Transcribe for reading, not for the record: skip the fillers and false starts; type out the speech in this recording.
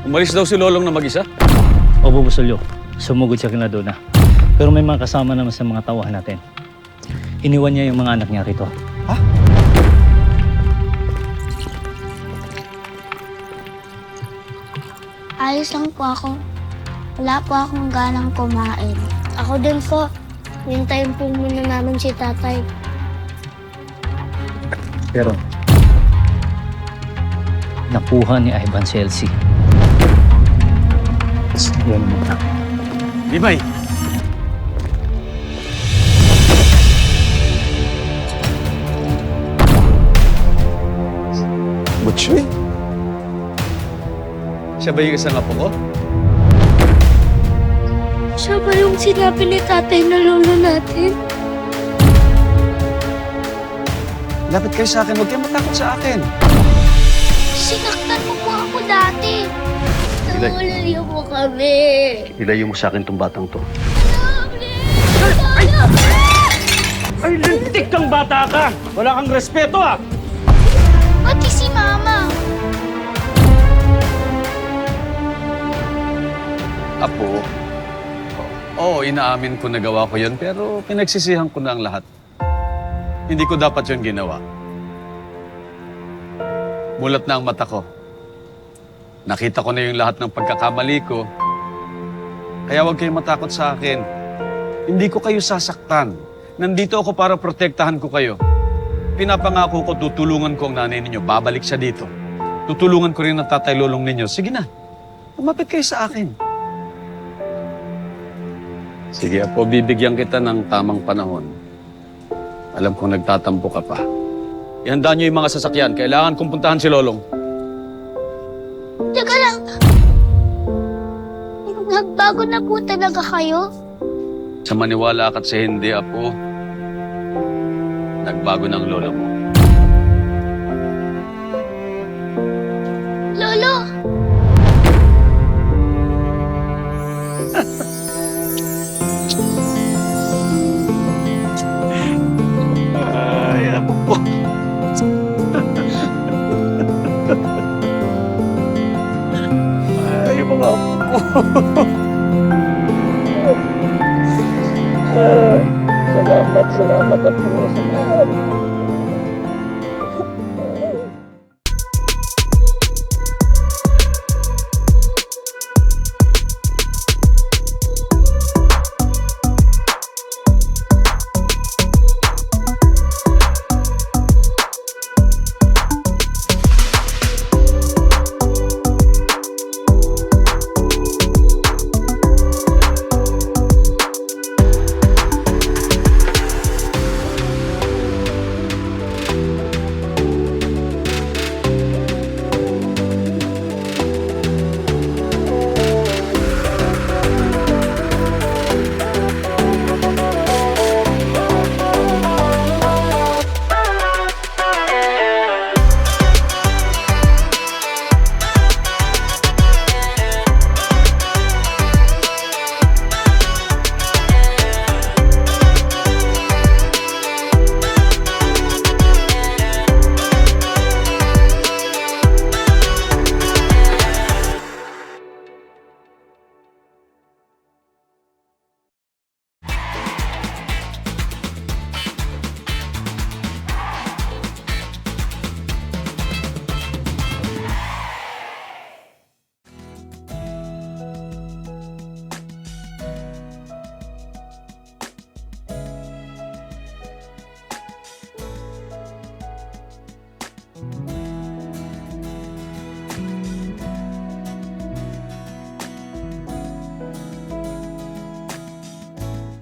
Umalis daw si Lolong na mag-isa? Opo, Busolyo. Sumugod siya kina Dona. Pero may mga kasama naman sa mga tawahan natin. Iniwan niya yung mga anak niya rito. Ha? Ayos lang po ako. Wala po akong ganang kumain. Ako din po. Hintayin po muna namin si tatay. Pero nakuha ni Ivan si Elsie. Yan mo na. Limay! Butchoy? Siya ba yung isang apo ko? Siya ba yung sinabi ni tatay na lolo natin? Lapit kayo sa akin. Huwag kayong matakot sa akin. Sinaktan mo po ako dati. Ilay. Nawalaliw mo kami. Ilayo mo sa akin tong batang to. Ay, lintik kang bata ka! Wala kang respeto ah! Pati si Mama. Apo, oo, inaamin ko na gawa ko yun, pero pinagsisihan ko na ang lahat. Hindi ko dapat yun ginawa. Mulat na ang mata ko. Nakita ko na yung lahat ng pagkakamali ko. Kaya huwag kayong matakot sa akin. Hindi ko kayo sasaktan. Nandito ako para protektahan ko kayo. Pinapangako ko, tutulungan ko ang nanay ninyo. Babalik siya dito. Tutulungan ko rin ang tatay lolong ninyo. Sige na, lumapit kayo sa akin. Sige, Apo, bibigyan kita ng tamang panahon. Alam kong nagtatampo ka pa. Ihanda niyo yung mga sasakyan. Kailangan kong puntahan si Lolong. Teka lang. Nagbago na po talaga kayo? Sa maniwala ka't sa hindi, Apo, nagbago ng lolo mo. Lolo! Ay, Apo. Ay, mga Apo.